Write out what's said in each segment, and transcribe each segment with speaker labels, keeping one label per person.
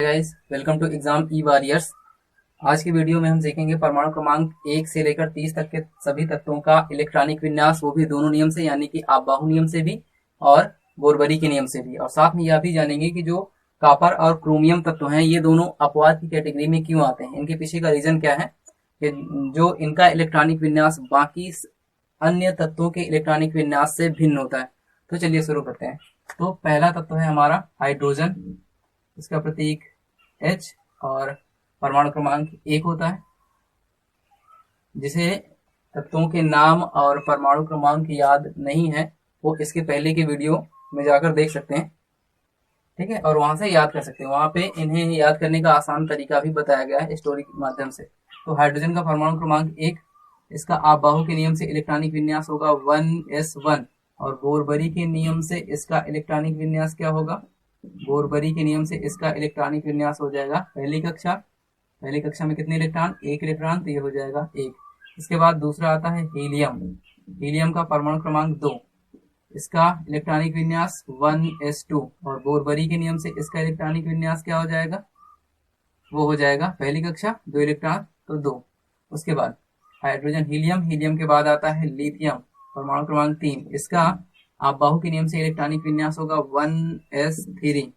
Speaker 1: Guys, welcome to exam e warriors. आज की video में हम सीखेंगे परमाणु क्रमांक 1 से लेकर 30 तक के सभी तत्वों का इलेक्ट्रॉनिक विन्यास, वो भी दोनों नियम से, यानी कि आपबाहु नियम से भी और बोरबरी के नियम से भी। और साथ में यह भी जानेंगे कि जो कॉपर और क्रोमियम तत्व हैं ये दोनों अपवाद की कैटेगरी में क्यों आते हैं, इनके पीछे का रीजन क्या है कि जो इनका इलेक्ट्रॉनिक विन्यास बाकी अन्य तत्वों के इलेक्ट्रॉनिक विन्यास से भिन्न होता है। तो चलिए शुरू करते हैं। तो पहला तत्व है हमारा हाइड्रोजन, इसका प्रतीक H और परमाणु क्रमांक 1 होता है। जिसे तत्वों के नाम और परमाणु क्रमांक याद नहीं है वो इसके पहले की वीडियो में जाकर देख सकते हैं, ठीक है, और वहां से याद कर सकते हैं। वहां पे इन्हें याद करने का आसान तरीका भी बताया गया है स्टोरी के माध्यम से। तो हाइड्रोजन का परमाणु क्रमांक 1, इसका आपबाहु के नियम से इलेक्ट्रॉनिक विन्यास होगा 1s1, और बोरबरी के नियम से इसका इलेक्ट्रॉनिक विन्यास क्या होगा? बोरबरी के नियम से इसका इलेक्ट्रॉनिक विन्यास हो जाएगा पहली कक्षा में कितने इलेक्ट्रॉन? 1 इलेक्ट्रॉन, तो ये हो जाएगा 1। इसके बाद दूसरा आता है हीलियम। हीलियम का परमाणु क्रमांक 2, इसका इलेक्ट्रॉनिक विन्यास 1s2, और बोरबरी के नियम से इसका इलेक्ट्रॉनिक विन्यास क्या हो जाएगा? वो हो जाएगा पहली कक्षा 2 इलेक्ट्रॉन, तो 2। उसके बाद हाइड्रोजन हीलियम, हीलियम के बाद आता है लिथियम, परमाणु क्रमांक 3, इसका आपबाहु के नियम से इलेक्ट्रॉनिक विन्यास होगा 1s3,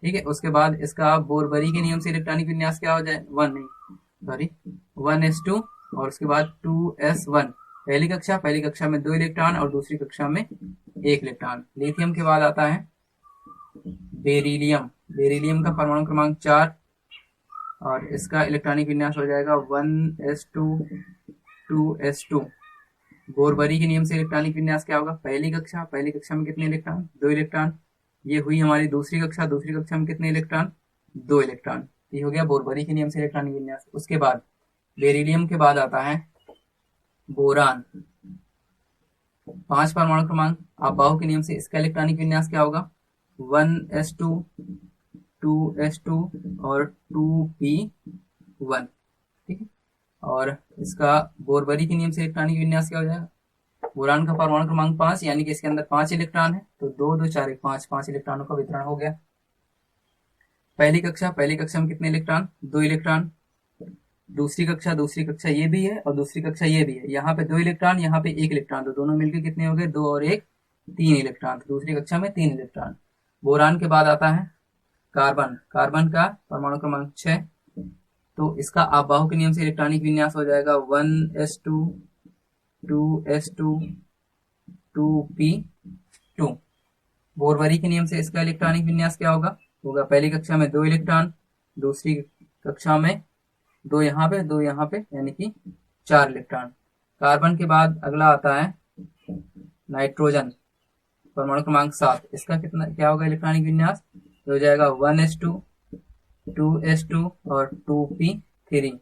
Speaker 1: ठीक है। उसके बाद इसका बोरबरी के नियम से इलेक्ट्रॉनिक विन्यास क्या हो जाए? 1s2, और उसके बाद 2s1। पहली कक्षा में 2 इलेक्ट्रॉन और दूसरी कक्षा में 1 इलेक्ट्रॉन। लिथियम के बाद आता है बेरिलियम। बेरिलियम का परमाणु क्रमांक 4, और इसका इलेक्ट्रॉनिक विन्यास हो जाएगा 1s2 2s2। बोरबरी के नियम से इलेक्ट्रॉनिक विन्यास क्या होगा? पहली कक्षा में कितने इलेक्ट्रॉन? 2 इलेक्ट्रॉन। ये हुई हमारी दूसरी कक्षा में कितने इलेक्ट्रॉन? 2 इलेक्ट्रॉन। ये हो गया बोरबरी के नियम से इलेक्ट्रॉनिक विन्यास। उसके बाद बेरिलियम के बाद आता है बोरान, 5 परमाणु क्रमांक, आपबाहु के नियम से इसका इलेक्ट्रॉनिक विन्यास क्या होगा? 1s2 2s2 और 2p1, ठीक है। और इसका बोरबरी के नियम से इलेक्ट्रॉनिक विन्यास क्या हो जाएगा? बोरान का परमाणु क्रमांक 5, यानी कि इसके अंदर 5 इलेक्ट्रॉन है, तो 2 2 4 1 5 इलेक्ट्रॉनों का वितरण हो गया। पहली कक्षा में कितने इलेक्ट्रॉन? 2 इलेक्ट्रॉन। दूसरी कक्षा ये भी है और दूसरी कक्षा ये भी है। यहाँ पे 2 इलेक्ट्रॉन, यहाँ पे 1 इलेक्ट्रॉन, तो दोनों मिलकर कितने हो गए? 2 और 1 3 इलेक्ट्रॉन। तो दूसरी कक्षा में 3 इलेक्ट्रॉन। बोरान के बाद आता है कार्बन। कार्बन का परमाणु क्रमांक 6, तो इसका आपबाहु के नियम से इलेक्ट्रॉनिक विन्यास हो जाएगा 1s2 2s2 2p2। बोरबरी के नियम से इसका इलेक्ट्रॉनिक विन्यास क्या होगा? पहली कक्षा में 2 इलेक्ट्रॉन, दूसरी कक्षा में 2 यहाँ पे 2 यहाँ पे, यानी कि 4 इलेक्ट्रॉन। कार्बन के बाद अगला आता है नाइट्रोजन, परमाणु क्रमांक 7, इसका क्या होगा इलेक्ट्रॉनिक विन्यास? हो जाएगा 1s2 2s2 और 2p3।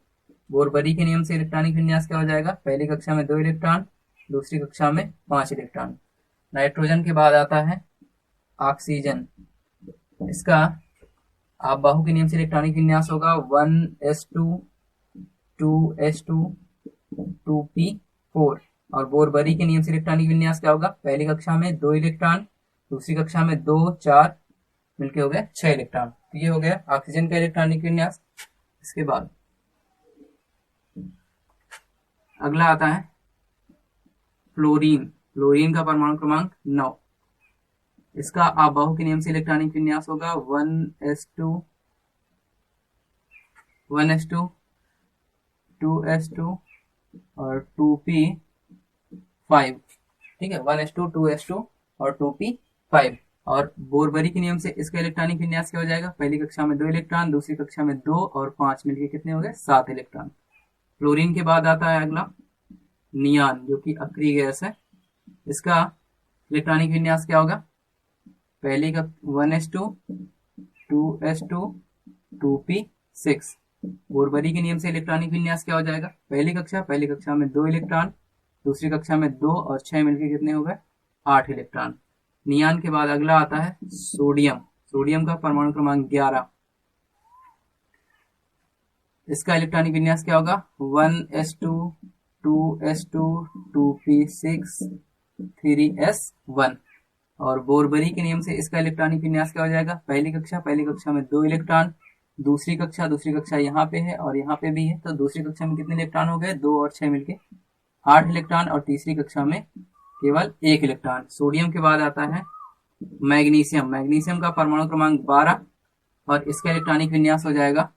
Speaker 1: बोरबरी के नियम से इलेक्ट्रॉनिक विन्यास क्या हो जाएगा? पहली कक्षा में 2 इलेक्ट्रॉन, दूसरी कक्षा में 5 इलेक्ट्रॉन। नाइट्रोजन के बाद आता है ऑक्सीजन, इसका आपबाहु के नियम से इलेक्ट्रॉनिक विन्यास होगा 1s2 2s2 2p4, और बोरबरी के नियम से इलेक्ट्रॉनिक विन्यास क्या होगा? पहली कक्षा में 2 इलेक्ट्रॉन, दूसरी कक्षा में 2 4 मिलके हो गया 6 इलेक्ट्रॉन। तो ये हो गया ऑक्सीजन का इलेक्ट्रॉनिक विन्यास। इसके बाद अगला आता है फ्लोरीन। फ्लोरीन का परमाणु क्रमांक 9, इसका आपबाहु के नियम से इलेक्ट्रॉनिक विन्यास होगा 1s2 2s2 और 2p5, ठीक है। 1s2 2s2 और 2p5। और बोरबरी के नियम से इसका इलेक्ट्रॉनिक विन्यास क्या हो जाएगा? पहली कक्षा में 2 इलेक्ट्रॉन, दूसरी कक्षा में 2 और 5 मिलके कितने हो गए? 7 इलेक्ट्रॉन। फ्लोरीन के बाद आता है अगला नियान, जो कि अक्रिय गैस है। इसका इलेक्ट्रॉनिक विन्यास क्या होगा? पहली का 1s2 2s2 2p6। बोरबरी के नियम से इलेक्ट्रॉनिक विन्यास क्या हो जाएगा? पहली कक्षा में 2 इलेक्ट्रॉन, दूसरी कक्षा में 2 और 6 मिलके कितने हो गए? 8 इलेक्ट्रॉन। नियान के बाद अगला आता है सोडियम। सोडियम का परमाणु क्रमांक 11, इसका इलेक्ट्रॉनिक विन्यास क्या होगा? 1s2 2s2 2p6 3s1। और बोरबरी के नियम से इसका इलेक्ट्रॉनिक विन्यास क्या हो जाएगा? पहली कक्षा में 2 इलेक्ट्रॉन, दूसरी कक्षा यहाँ पे है और यहाँ पे भी है, तो दूसरी कक्षा में कितने इलेक्ट्रॉन हो गए, 2 और 6 मिलके 8 इलेक्ट्रॉन, और तीसरी कक्षा में केवल 1 इलेक्ट्रॉन। सोडियम के बाद आता है मैग्नीशियम। मैग्नीशियम का परमाणु क्रमांक 12 और इसका इलेक्ट्रॉनिक विन्यास हो जाएगा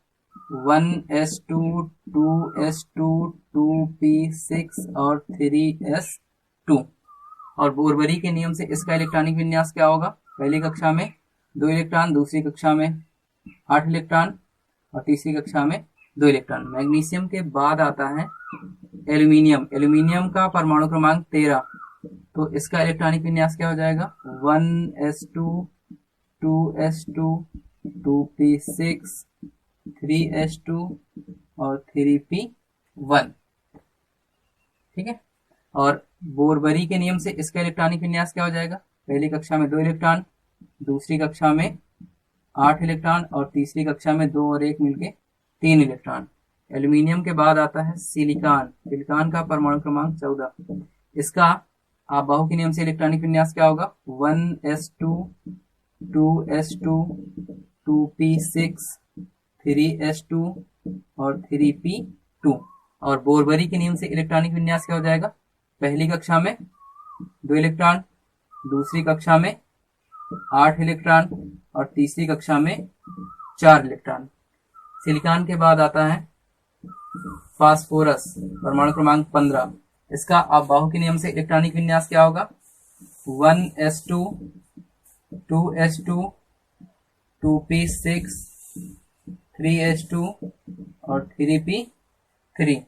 Speaker 1: 1s2 2s2 2p6 और 3s2। और बोरबरी के नियम से इसका इलेक्ट्रॉनिक विन्यास क्या होगा, पहली कक्षा में 2 इलेक्ट्रॉन, दूसरी कक्षा में 8 इलेक्ट्रॉन और तीसरी कक्षा में 2 इलेक्ट्रॉन। मैग्नीशियम के बाद आता है एल्यूमिनियम। एल्यूमिनियम का परमाणु क्रमांक 13, तो इसका इलेक्ट्रॉनिक विन्यास क्या हो जाएगा 1s2 2s2 2p6 3s2 और 3p1। ठीक है। और बोरबरी के नियम से इसका इलेक्ट्रॉनिक विन्यास क्या हो जाएगा, पहली कक्षा में 2 इलेक्ट्रॉन, दूसरी कक्षा में 8 इलेक्ट्रॉन और तीसरी कक्षा में 2 और 1 मिलके 3 इलेक्ट्रॉन। एल्यूमिनियम के बाद आता है सिलिकॉन। सिलिकॉन का परमाणु क्रमांक 14, इसका आबाहु के नियम से इलेक्ट्रॉनिक विन्यास क्या होगा 1s2 2s2 2p6 3s2 और 3p2। और बोरबरी के नियम से इलेक्ट्रॉनिक विन्यास क्या हो जाएगा, पहली कक्षा में 2 इलेक्ट्रॉन, दूसरी कक्षा में 8 इलेक्ट्रॉन और तीसरी कक्षा में 4 इलेक्ट्रॉन। सिलिकॉन के बाद आता है फास्फोरस, परमाणु क्रमांक 15, इसका आबाहु के नियम से इलेक्ट्रॉनिक विन्यास क्या होगा 1s2 2s2 2p6 3s2 और 3p3।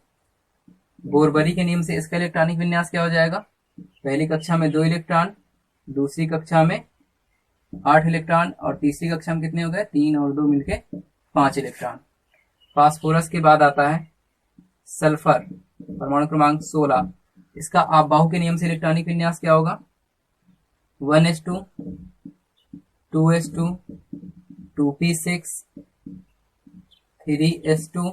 Speaker 1: बोरबरी के नियम से इसका इलेक्ट्रॉनिक विन्यास क्या हो जाएगा, पहली कक्षा में 2 इलेक्ट्रॉन, दूसरी कक्षा में 8 इलेक्ट्रॉन और तीसरी कक्षा में कितने हो गए 3 और 2 मिलके 5 इलेक्ट्रॉन। फास्फोरस के बाद आता है सल्फर, परमाणु क्रमांक 16, इसका आबाहु के नियम से इलेक्ट्रॉनिक विन्यास क्या होगा 1s2 2s2 2p6 3s2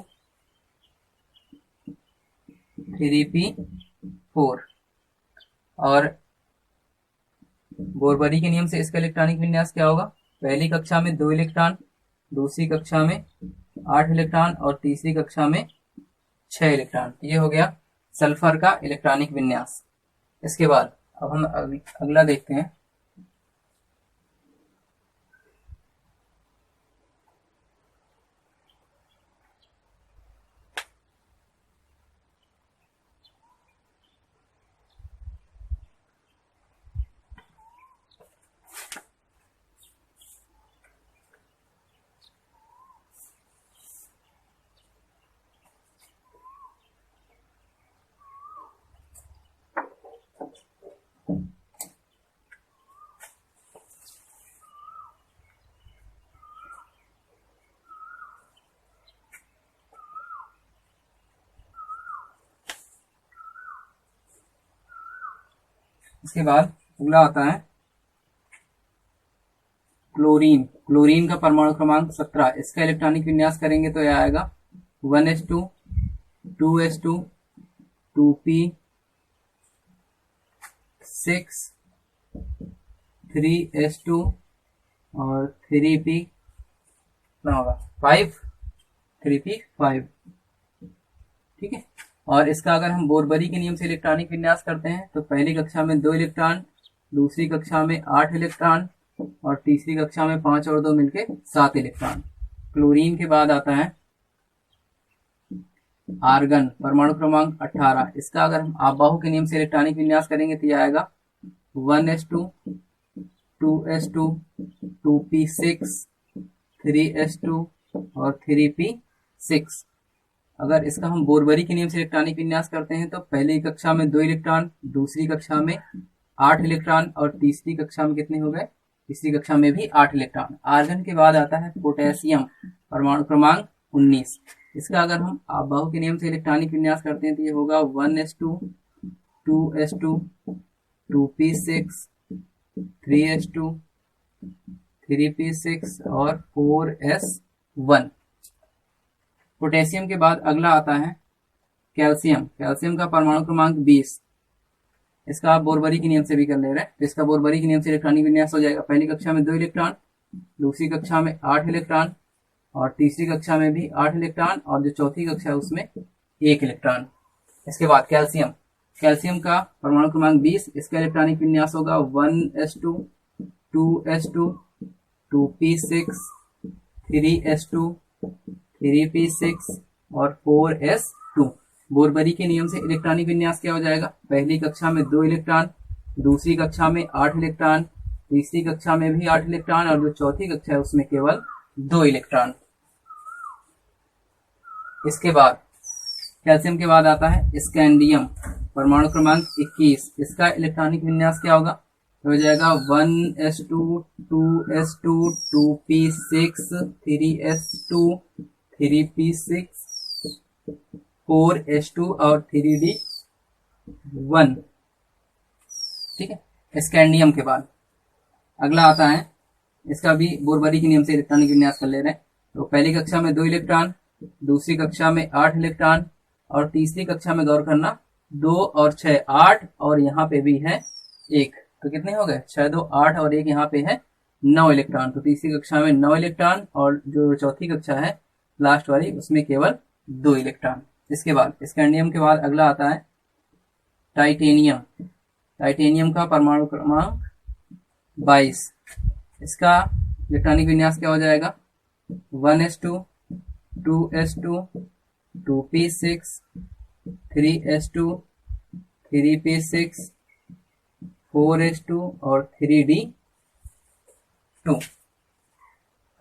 Speaker 1: 3p4। और बोरबरी के नियम से इसका इलेक्ट्रॉनिक विन्यास क्या होगा, पहली कक्षा में 2 इलेक्ट्रॉन, दूसरी कक्षा में 8 इलेक्ट्रॉन और तीसरी कक्षा में 6 इलेक्ट्रॉन। ये हो गया सल्फर का इलेक्ट्रॉनिक विन्यास। इसके बाद अब हम अगला देखते हैं। इसके बाद अगला आता है क्लोरीन। क्लोरीन का परमाणु क्रमांक 17, इसका इलेक्ट्रॉनिक विन्यास करेंगे तो यह आएगा 1s2 2s2 2p6 3s2 और 3p कितना होगा 5 3p5। ठीक है। और इसका अगर हम बोरबरी के नियम से इलेक्ट्रॉनिक विन्यास करते हैं तो पहली कक्षा में 2 इलेक्ट्रॉन, दूसरी कक्षा में 8 इलेक्ट्रॉन और तीसरी कक्षा में 5 और 2 मिलके 7 इलेक्ट्रॉन। क्लोरीन के बाद आता है आर्गन, परमाणु क्रमांक 18, इसका अगर हम आबाहु के नियम से इलेक्ट्रॉनिक विन्यास करेंगे तो यह आएगा 1s2 2s2 2p6 3s2 और 3p6। अगर इसका हम बोरबरी के नियम से इलेक्ट्रॉनिक विन्यास करते हैं तो पहली कक्षा में 2 इलेक्ट्रॉन, दूसरी कक्षा में 8 इलेक्ट्रॉन और तीसरी कक्षा में कितने हो गए, तीसरी कक्षा में भी 8 इलेक्ट्रॉन। आर्गन के बाद आता है पोटेशियम, परमाणु क्रमांक 19, इसका अगर हम आबाहु के नियम से इलेक्ट्रॉनिक विन्यास करते हैं तो ये होगा 1s2 2s2 2p6 3s2 3p6 और 4s1। पोटेशियम के बाद अगला आता है कैल्शियम। कैल्शियम का परमाणु क्रमांक 20, इसका आप बोरबरी के नियम से भी कर ले रहे हैं तो इसका बोरबरी के नियम से इलेक्ट्रॉनिक विन्यास हो जाएगा, पहली कक्षा में 2 इलेक्ट्रॉन, दूसरी कक्षा में 8 इलेक्ट्रॉन और तीसरी कक्षा में भी 8 इलेक्ट्रॉन, और जो चौथी कक्षा है उसमें 1 इलेक्ट्रॉन। इसके बाद कैल्शियम, कैल्शियम का परमाणु क्रमांक 20, इसका इलेक्ट्रॉनिक विन्यास होगा 1s2 2s2 2p6 3s2 3p6 और 4s2। बोरबरी के नियम से इलेक्ट्रॉनिक विन्यास क्या हो जाएगा, पहली कक्षा में 2 इलेक्ट्रॉन, दूसरी कक्षा में 8 इलेक्ट्रॉन, तीसरी कक्षा में भी 8 इलेक्ट्रॉन, और जो चौथी कक्षा है उसमें केवल 2 इलेक्ट्रॉन। इसके बाद कैल्शियम के बाद आता है स्कैंडियम, परमाणु क्रमांक 21, इसका इलेक्ट्रॉनिक विन्यास क्या होगा, हो जाएगा 1s2 2s2 2p6 3s2 3p6 4s2 और 3d1। ठीक है, स्कैंडियम के बाद अगला आता है, इसका भी बोरबरी के नियम से इलेक्ट्रॉनिक विन्यास कर ले रहे हैं। तो पहली कक्षा में 2 इलेक्ट्रॉन, दूसरी कक्षा में 8 इलेक्ट्रॉन, और तीसरी कक्षा में गौर करना 2 और 6 8, और यहाँ पे भी है 1, तो कितने हो गए 6 2 8 और 1 यहाँ पे है 9 इलेक्ट्रॉन। तो तीसरी कक्षा में 9 इलेक्ट्रॉन, और जो चौथी कक्षा है लास्ट वाली उसमें केवल 2 इलेक्ट्रॉन। इसके बाद स्कैंडियम के बाद अगला आता है टाइटेनियम, टाइटेनियम का परमाणु क्रमांक 22, इसका इलेक्ट्रॉनिक विन्यास क्या हो जाएगा, 1s2 2s2 2p6 3s2 3p6 4s2 और 3d2।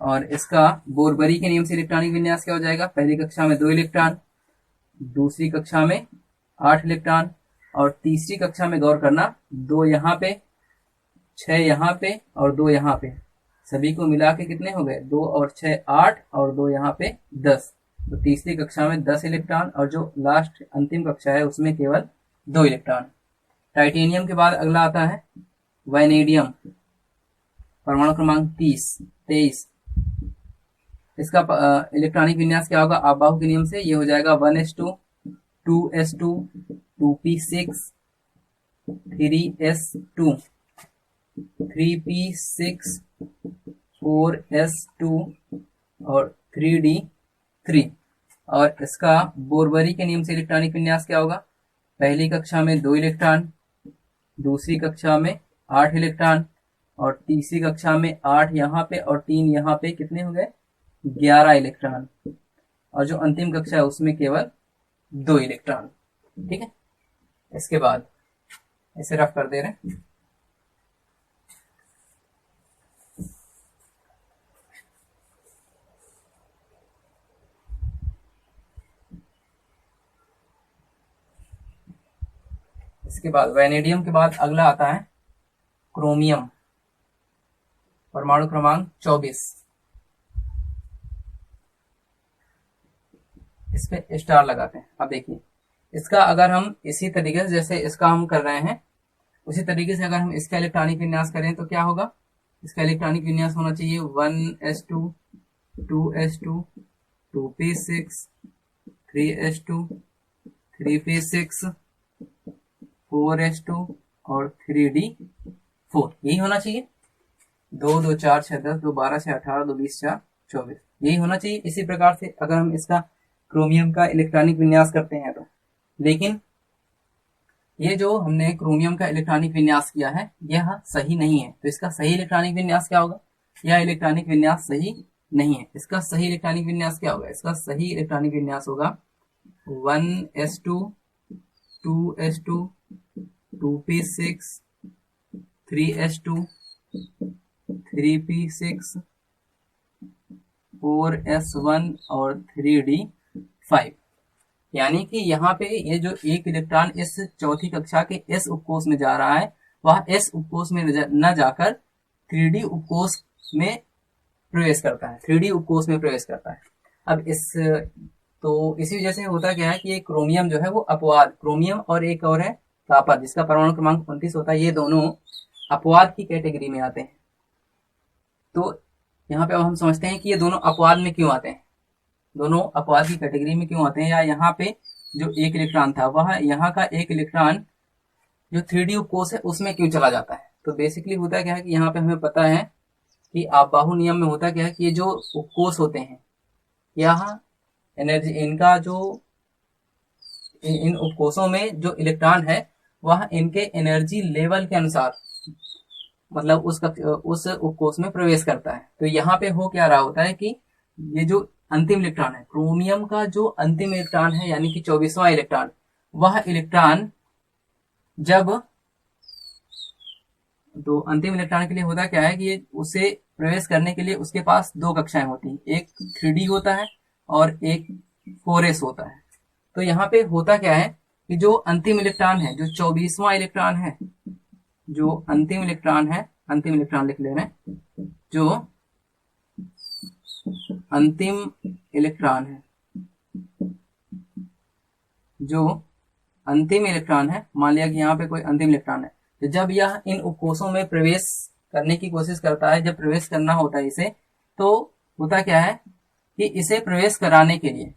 Speaker 1: और इसका बोरबरी के नियम से इलेक्ट्रॉनिक विन्यास क्या हो जाएगा, पहली कक्षा में 2 इलेक्ट्रॉन, दूसरी कक्षा में 8 इलेक्ट्रॉन, और तीसरी कक्षा में गौर करना 2 यहाँ पे 6 यहाँ पे और 2 यहाँ पे, सभी को मिला के कितने हो गए 2 और 6 8 और 2 यहाँ पे 10। तो तीसरी कक्षा में 10 इलेक्ट्रॉन, और जो लास्ट अंतिम कक्षा है उसमें केवल 2 इलेक्ट्रॉन। टाइटेनियम के बाद अगला आता है वैनेडियम, परमाणु क्रमांक 23, इसका इलेक्ट्रॉनिक विन्यास क्या होगा, आबाहु के नियम से ये हो जाएगा 1s2 2s2 2p6 3s2 3p6 4s2 और 3d3। और इसका बोरबरी के नियम से इलेक्ट्रॉनिक विन्यास क्या होगा, पहली कक्षा में 2 इलेक्ट्रॉन, दूसरी कक्षा में 8 इलेक्ट्रॉन, और तीसरी कक्षा में 8 यहाँ पे और 3 यहाँ पे, कितने हो गए 11 इलेक्ट्रॉन, और जो अंतिम कक्षा है उसमें केवल 2 इलेक्ट्रॉन। ठीक है, इसके बाद इसे रफ कर दे रहे हैं। इसके बाद वैनेडियम के बाद अगला आता है क्रोमियम, परमाणु क्रमांक 24, इस पे स्टार लगाते हैं। अब देखिए इसका अगर हम इसी तरीके से जैसे इसका हम कर रहे हैं उसी तरीके से अगर हम इसका इलेक्ट्रॉनिक विन्यास करें तो क्या होगा, इसका इलेक्ट्रॉनिक विन्यास होना चाहिए 1s2 2s2 2p6 3s2 3p6 4s2 और 3d4, यही होना चाहिए। 2 2 4 6 10 2 12 6 18 2 20 4 24, यही होना चाहिए। इसी प्रकार से अगर हम इसका क्रोमियम का इलेक्ट्रॉनिक विन्यास करते हैं तो, लेकिन ये जो हमने क्रोमियम का इलेक्ट्रॉनिक विन्यास किया है यह सही नहीं है। तो इसका सही इलेक्ट्रॉनिक विन्यास क्या होगा, यह इलेक्ट्रॉनिक विन्यास सही नहीं है। इसका सही इलेक्ट्रॉनिक विन्यास क्या होगा, इसका सही इलेक्ट्रॉनिक विन्यास होगा 1s2 2s2 2p6 3s2 3p6 4s1 और 3d5। यानी कि यहाँ पे ये जो एक इलेक्ट्रॉन इस चौथी कक्षा के s उपकोष में जा रहा है वह s उपकोष में न जाकर 3d उपकोष में प्रवेश करता है, 3d उपकोष में प्रवेश करता है। अब इसी वजह से होता क्या है कि ये क्रोमियम जो है वो अपवाद, क्रोमियम और एक और है तापर जिसका परमाणु क्रमांक 29 होता है, ये दोनों अपवाद की कैटेगरी में आते हैं। तो यहाँ पे अब हम समझते हैं कि ये दोनों अपवाद में क्यों आते हैं, दोनों अपवाद की कैटेगरी में क्यों आते हैं, या यहाँ पे जो एक इलेक्ट्रॉन था वह यहाँ का एक इलेक्ट्रॉन जो 3d उपकोष है उसमें क्यों चला जाता है। तो बेसिकली होता क्या है कि यहाँ पे हमें पता है कि आबाहु नियम में होता क्या है कि ये जो उपकोष होते हैं यहाँ एनर्जी इनका जो इन उपकोषों में जो इलेक्ट्रॉन है वह इनके एनर्जी लेवल के अनुसार मतलब उस उपकोष में प्रवेश करता है। तो यहाँ पे हो क्या रहा होता है कि ये जो अंतिम इलेक्ट्रॉन है, क्रोमियम का जो अंतिम इलेक्ट्रॉन है यानी कि 24वां इलेक्ट्रॉन, वह इलेक्ट्रॉन जब तो अंतिम इलेक्ट्रॉन के लिए होता क्या है कि ये उसे प्रवेश करने के लिए उसके पास दो कक्षाएं होती हैं, एक 3D होता है और एक 4s होता है। तो यहाँ पे होता क्या है कि जो अंतिम इलेक्ट्रॉन है, जो 24वां इलेक्ट्रॉन है, जो अंतिम इलेक्ट्रॉन है, अंतिम इलेक्ट्रॉन लिख ले रहे हैं, जो अंतिम इलेक्ट्रॉन है, जो अंतिम इलेक्ट्रॉन है, मान लिया कि यहाँ पे कोई अंतिम इलेक्ट्रॉन है, तो जब यह इन उपकोषों में प्रवेश करने की कोशिश करता है, जब प्रवेश करना होता है इसे, तो होता क्या है कि इसे प्रवेश कराने के लिए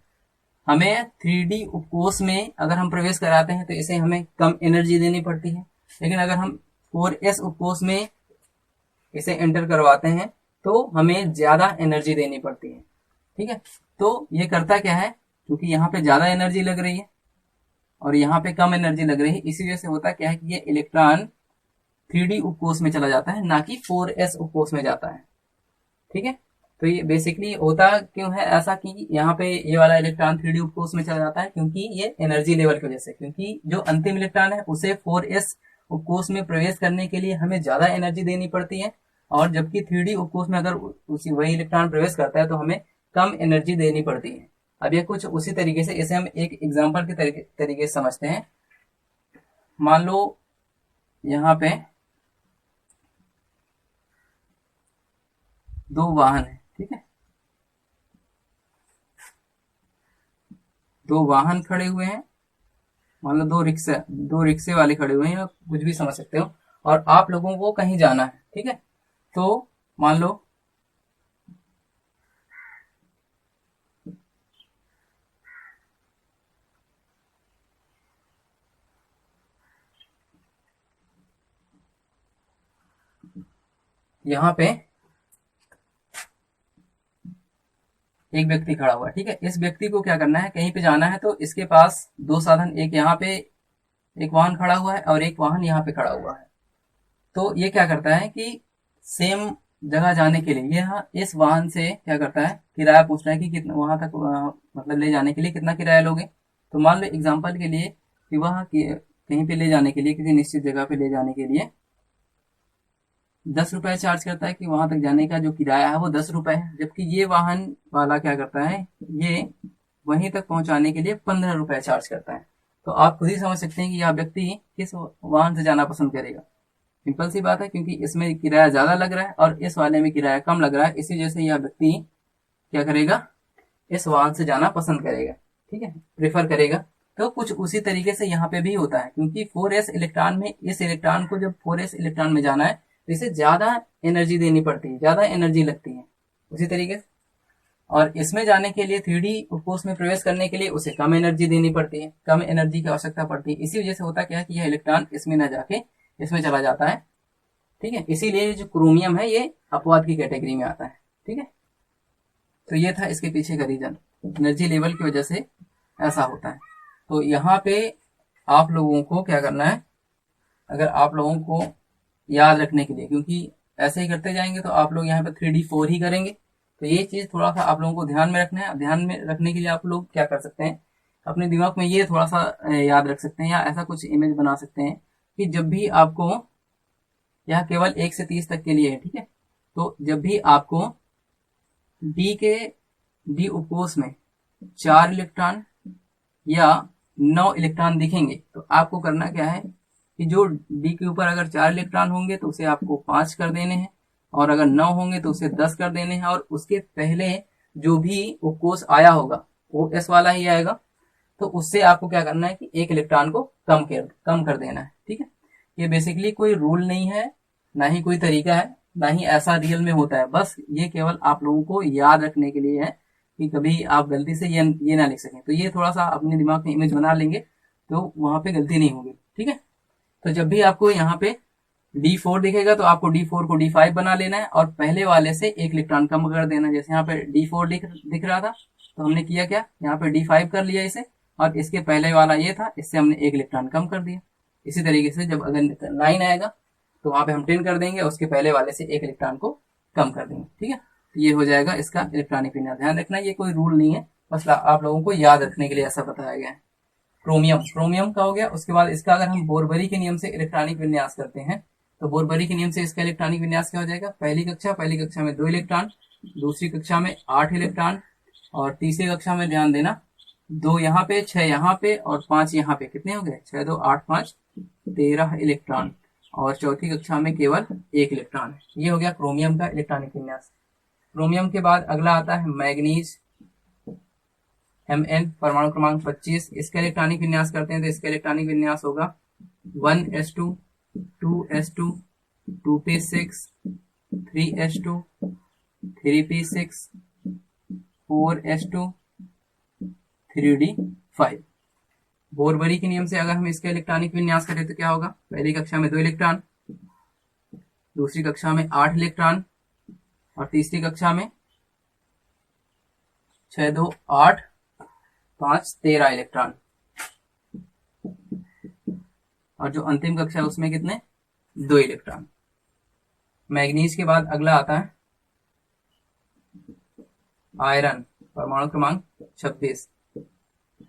Speaker 1: हमें 3D उपकोष में अगर हम प्रवेश कराते हैं तो इसे हमें कम एनर्जी देनी पड़ती है, लेकिन अगर हम 4s उपकोष में इसे एंटर करवाते हैं तो हमें ज्यादा एनर्जी देनी पड़ती है। ठीक है, तो ये करता क्या है, क्योंकि यहाँ पे ज्यादा एनर्जी लग रही है और यहाँ पे कम एनर्जी लग रही है, इसी वजह से होता क्या है कि ये इलेक्ट्रॉन 3D उपकोष में चला जाता है, ना कि 4s उपकोष में जाता है। ठीक है, तो ये बेसिकली होता क्यों है ऐसा कि यहाँ पे ये वाला इलेक्ट्रॉन 3D उपकोष में चला जाता है, क्योंकि ये एनर्जी लेवल की वजह से, क्योंकि जो अंतिम इलेक्ट्रॉन है उसे 4s उपकोष में प्रवेश करने के लिए हमें ज्यादा एनर्जी देनी पड़ती है, और जबकि 3D उपकोष में अगर उसी वही इलेक्ट्रॉन प्रवेश करता है तो हमें कम एनर्जी देनी पड़ती है। अब ये कुछ उसी तरीके से, इसे हम एक एग्जाम्पल के तरीके से समझते हैं। मान लो यहाँ पे दो वाहन है, ठीक है, दो वाहन खड़े हुए हैं, मान लो दो रिक्शे वाले खड़े हुए हैं, या कुछ भी समझ सकते हो, और आप लोगों को कहीं जाना है। ठीक है, तो मान लो यहाँ पे एक व्यक्ति खड़ा हुआ है। ठीक है, इस व्यक्ति को क्या करना है, कहीं पे जाना है, तो इसके पास दो साधन, एक यहाँ पे एक वाहन खड़ा हुआ है और एक वाहन यहाँ पे खड़ा हुआ है। तो ये क्या करता है कि सेम जगह जाने के लिए यहाँ इस वाहन से क्या करता है, किराया पूछ रहा है कि कितना वहां तक मतलब ले जाने के लिए कितना किराया लोगे। तो मान लो एग्जाम्पल के लिए कि वह कहीं पे ले जाने के लिए, किसी निश्चित जगह पे ले जाने के लिए 10 रुपए चार्ज करता है, कि वहां तक जाने का जो किराया है वो 10 रुपए है, जबकि ये वाहन वाला क्या करता है, ये वहीं तक पहुंचाने के लिए 15 रुपए चार्ज करता है। तो आप खुद ही समझ सकते हैं कि यह व्यक्ति किस वाहन से जाना पसंद करेगा। सिंपल सी बात है, क्योंकि इसमें किराया ज्यादा लग रहा है और इस वाले में किराया कम लग रहा है, इसी वजह से यह व्यक्ति क्या करेगा, इस वाहन से जाना पसंद करेगा। ठीक है, प्रेफर करेगा। तो कुछ उसी तरीके से यहाँ पे भी होता है, क्योंकि 4s इलेक्ट्रॉन में इस इलेक्ट्रॉन को जब 4s इलेक्ट्रॉन में जाना है तो इसे ज्यादा एनर्जी देनी पड़ती है, ज्यादा एनर्जी लगती है उसी तरीके से, और इसमें जाने के लिए 3D उपकोष में प्रवेश करने के लिए उसे कम एनर्जी देनी पड़ती है, कम एनर्जी की आवश्यकता पड़ती है। इसी वजह से होता क्या है कि यह इलेक्ट्रॉन इसमें न जाके इसमें चला जाता है। ठीक है, इसीलिए जो क्रोमियम है ये अपवाद की कैटेगरी में आता है। ठीक है, तो ये था इसके पीछे का रीजन, एनर्जी लेवल की वजह से ऐसा होता है। तो यहाँ पे आप लोगों को क्या करना है, अगर आप लोगों को याद रखने के लिए, क्योंकि ऐसे ही करते जाएंगे तो आप लोग यहाँ पे 3D 4 ही करेंगे, तो ये चीज थोड़ा सा आप लोगों को ध्यान में रखना है। ध्यान में रखने के लिए आप लोग क्या कर सकते हैं, अपने दिमाग में ये थोड़ा सा याद रख सकते हैं, या ऐसा कुछ इमेज बना सकते हैं कि जब भी आपको, यह केवल 1 से 30 तक के लिए है। ठीक है, तो जब भी आपको डी उपकोष में 4 इलेक्ट्रॉन या 9 इलेक्ट्रॉन दिखेंगे तो आपको करना क्या है कि जो डी के ऊपर अगर 4 इलेक्ट्रॉन होंगे तो उसे आपको 5 कर देने हैं, और अगर 9 होंगे तो उसे 10 कर देने हैं, और उसके पहले जो भी उपकोष आया होगा वो एस वाला ही आएगा, तो उससे आपको क्या करना है कि एक इलेक्ट्रॉन को कम कर देना है। ठीक है, ये बेसिकली कोई रूल नहीं है, ना ही कोई तरीका है, ना ही ऐसा रियल में होता है, बस ये केवल आप लोगों को याद रखने के लिए है कि कभी आप गलती से ये ना लिख सकें। तो ये थोड़ा सा अपने दिमाग में इमेज बना लेंगे तो वहां पे गलती नहीं होगी। ठीक है, तो जब भी आपको यहाँ पे D4 दिखेगा तो आपको D4 को D5 बना लेना है, और पहले वाले से एक इलेक्ट्रॉन कम कर देना। जैसे यहाँ पे D4 दिख रहा था, तो हमने किया क्या, यहाँ पे D5 कर लिया इसे, और इसके पहले वाला ये था, इससे हमने 1 इलेक्ट्रॉन कम कर दिया। इसी तरीके से जब अगर 9 आएगा तो वहां पे हम 10 कर देंगे, उसके पहले वाले से 1 इलेक्ट्रॉन को कम कर देंगे। ठीक है, तो ये हो जाएगा इसका इलेक्ट्रॉनिक विन्यास। ध्यान रखना ये कोई रूल नहीं है, बस आप लोगों को याद रखने के लिए ऐसा बताया गया है। क्रोमियम का हो गया। उसके बाद इसका अगर हम बोरबरी के नियम से इलेक्ट्रॉनिक विन्यास करते हैं तो बोरबरी के नियम से इसका इलेक्ट्रॉनिक विन्यास क्या हो जाएगा, पहली कक्षा में 2 इलेक्ट्रॉन, दूसरी कक्षा में 8 इलेक्ट्रॉन, और तीसरी कक्षा में ध्यान देना 2 यहाँ पे, 6 यहाँ पे और 5 यहाँ पे, कितने हो गए, 6 2 8 5 13 इलेक्ट्रॉन, और चौथी कक्षा में केवल 1 इलेक्ट्रॉन है। ये हो गया क्रोमियम का इलेक्ट्रॉनिक विन्यास। क्रोमियम के बाद अगला आता है मैग्नीज, Mn, परमाणु क्रमांक 25। इसका इलेक्ट्रॉनिक विन्यास करते हैं तो इसका इलेक्ट्रॉनिक विन्यास होगा 1s2 2s2 2p6 3s2 3p6 4s2 3d5। बोरबरी के नियम से अगर हम इसका इलेक्ट्रॉनिक विन्यास करें तो क्या होगा, पहली कक्षा में 2 इलेक्ट्रॉन, दूसरी कक्षा में 8 इलेक्ट्रॉन, और तीसरी कक्षा में 6 2 8 5 13 इलेक्ट्रॉन, और जो अंतिम कक्षा है उसमें कितने, 2 इलेक्ट्रॉन। मैग्नीज के बाद अगला आता है आयरन, परमाणु क्रमांक 26।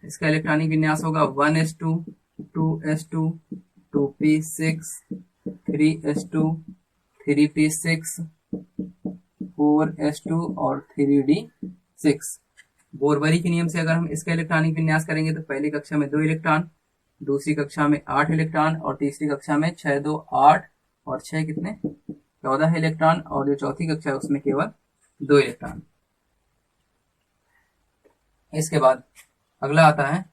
Speaker 1: इसका इलेक्ट्रॉनिक विन्यास होगा 1s2 2s2 2p6 3s2 3p6 4s2 और 3d6। बोरबरी के नियम से अगर हम इसका इलेक्ट्रॉनिक विन्यास करेंगे तो पहली कक्षा में 2 इलेक्ट्रॉन, दूसरी कक्षा में 8 इलेक्ट्रॉन, और तीसरी कक्षा में 6 2 8 और 6 कितने 14 इलेक्ट्रॉन, और जो चौथी कक्षा है उसमें केवल 2 इलेक्ट्रॉन। इसके बाद अगला आता है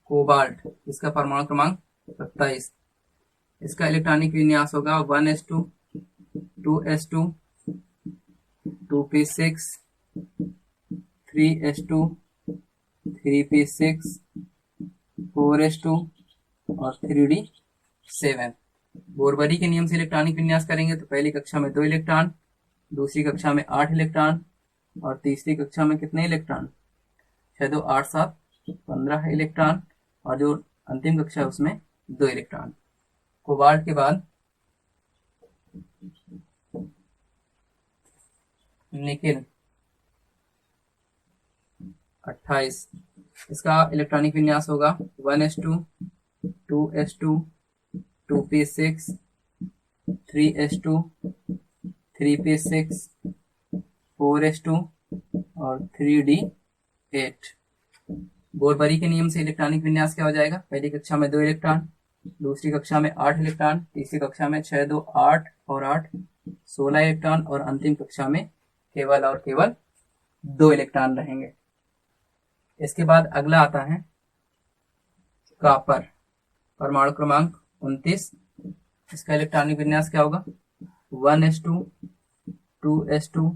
Speaker 1: कोबाल्ट, इसका परमाणु क्रमांक 27। इसका इलेक्ट्रॉनिक विन्यास होगा 1s2 2s2 2p6 3s2 3p6 4s2 और 3d7। बोरबरी के नियम से इलेक्ट्रॉनिक विन्यास करेंगे तो पहली कक्षा में 2 इलेक्ट्रॉन, दूसरी कक्षा में 8 इलेक्ट्रॉन, और तीसरी कक्षा में कितने इलेक्ट्रॉन, 6 2 8 7 15 इलेक्ट्रॉन, और जो अंतिम कक्षा है उसमें 2 इलेक्ट्रॉन। कोबाल्ट के बाद निकेल 28। इसका इलेक्ट्रॉनिक विन्यास होगा 1s2 2s2 2p6 3s2 3p6 4s2 और 3d8। बोरबरी के नियम से इलेक्ट्रॉनिक विन्यास क्या हो जाएगा, पहली कक्षा में 2 इलेक्ट्रॉन, दूसरी कक्षा में 8 इलेक्ट्रॉन, तीसरी कक्षा में 6 2 8 और 8 16 इलेक्ट्रॉन, और अंतिम कक्षा में केवल और केवल 2 इलेक्ट्रॉन रहेंगे। इसके बाद अगला आता है कॉपर, परमाणु क्रमांक 29। इसका इलेक्ट्रॉनिक विन्यास क्या होगा, 1s2 2s2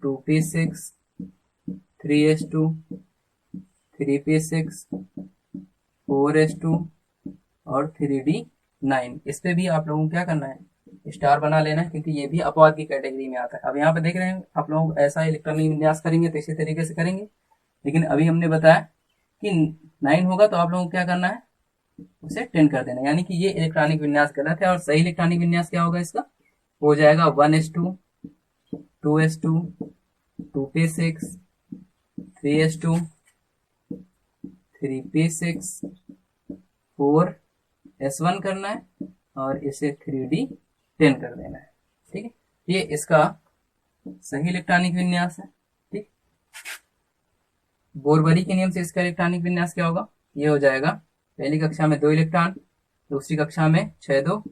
Speaker 1: 2p6 3s2 3p6 4s2 और 3d9। इस पे भी आप लोगों को क्या करना है, स्टार बना लेना है, क्योंकि ये भी अपवाद की कैटेगरी में आता है। अब यहाँ पे देख रहे हैं आप लोग ऐसा इलेक्ट्रॉनिक विन्यास करेंगे तो इसी तरीके से करेंगे, लेकिन अभी हमने बताया कि 9 होगा तो आप लोगों को क्या करना है, उसे 10 कर देना, यानी कि ये इलेक्ट्रॉनिक विन्यास गलत है। और सही इलेक्ट्रॉनिक विन्यास क्या होगा, इसका हो जाएगा 1s2 2s2 2p6 3s2 3p6 4s1 करना है, और इसे 3d10 कर देना है। ठीक है, ये इसका सही इलेक्ट्रॉनिक विन्यास है। ठीक, बोरबरी के नियम से इसका इलेक्ट्रॉनिक विन्यास क्या होगा, ये हो जाएगा पहली कक्षा में 2 इलेक्ट्रॉन, दूसरी कक्षा में 6 2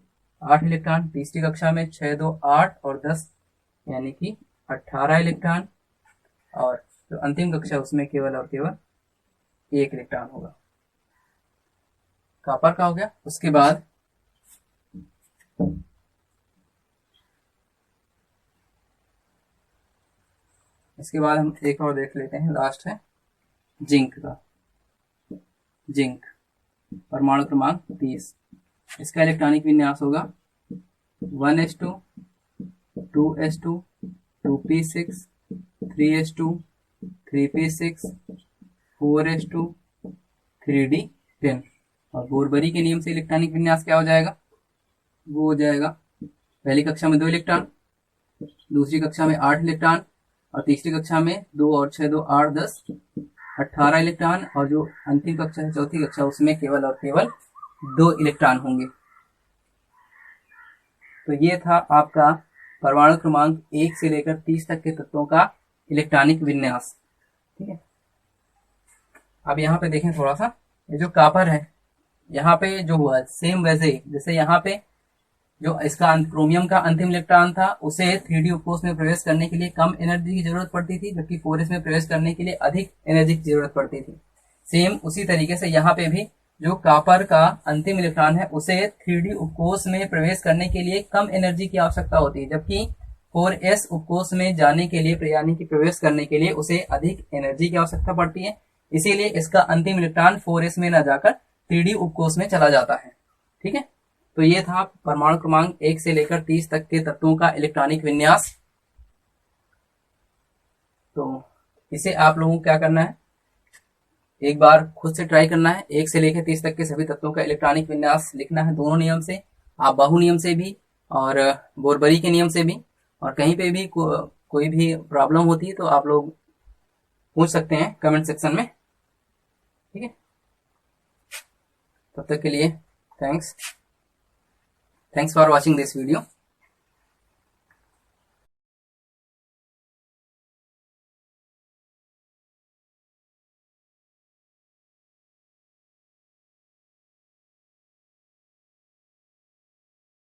Speaker 1: 8 इलेक्ट्रॉन, तीसरी कक्षा में 6 2 8 और 10 यानी कि 18 इलेक्ट्रॉन, और जो अंतिम कक्षा उसमें केवल और केवल 1 इलेक्ट्रॉन होगा। कॉपर का हो गया। उसके बाद हम एक और देख लेते हैं, लास्ट है जिंक का। जिंक परमाणु क्रमांक 30। इसका इलेक्ट्रॉनिक विन्यास होगा 1s2 2s2 2p6 3s2, 3p6, 4s2, 3d10। और बोरबरी के नियम से इलेक्ट्रॉनिक विन्यास क्या हो जाएगा? वो हो जाएगा पहली कक्षा में 2 इलेक्ट्रॉन, दूसरी कक्षा में 8 इलेक्ट्रॉन, और तीसरी कक्षा में 2 और 6 2 8 10 18 इलेक्ट्रॉन, और जो अंतिम कक्षा है चौथी कक्षा उसमें केवल और केवल 2 इलेक्ट्रॉन होंगे। तो ये था आपका परमाणु क्रमांक 1 से लेकर 30 तक के तत्वों का इलेक्ट्रॉनिक विन्यास। ठीक है, अब यहाँ पे देखें थोड़ा सा, ये जो कॉपर है यहाँ पे जो हुआ सेम वैसे जैसे यहाँ पे जो इसका क्रोमियम का अंतिम इलेक्ट्रॉन था उसे 3d उपकोष में प्रवेश करने के लिए कम एनर्जी की जरूरत पड़ती थी, जबकि 4s में प्रवेश करने के लिए अधिक एनर्जी की जरूरत पड़ती थी। सेम उसी तरीके से यहाँ पे भी जो कॉपर का अंतिम इलेक्ट्रॉन है उसे 3d उपकोष में प्रवेश करने के लिए कम एनर्जी की आवश्यकता होती है, जबकि 4s उपकोष में जाने के लिए यानी कि प्रवेश करने के लिए उसे अधिक एनर्जी की आवश्यकता पड़ती है। इसीलिए इसका अंतिम इलेक्ट्रॉन 4s में न जाकर 3d उपकोष में चला जाता है। ठीक है, तो ये था परमाणु क्रमांक 1 से लेकर 30 तक के तत्वों का इलेक्ट्रॉनिक विन्यास। तो इसे आप लोगों को क्या करना है, एक बार खुद से ट्राई करना है। 1 से लेकर 30 तक के सभी तत्वों का इलेक्ट्रॉनिक विन्यास लिखना है दोनों नियम से, आप बाहु नियम से भी और बोरबरी के नियम से भी। और कहीं पे भी कोई भी प्रॉब्लम होती है तो आप लोग पूछ सकते हैं कमेंट सेक्शन में। ठीक है, तब तक के लिए thanks for watching this video.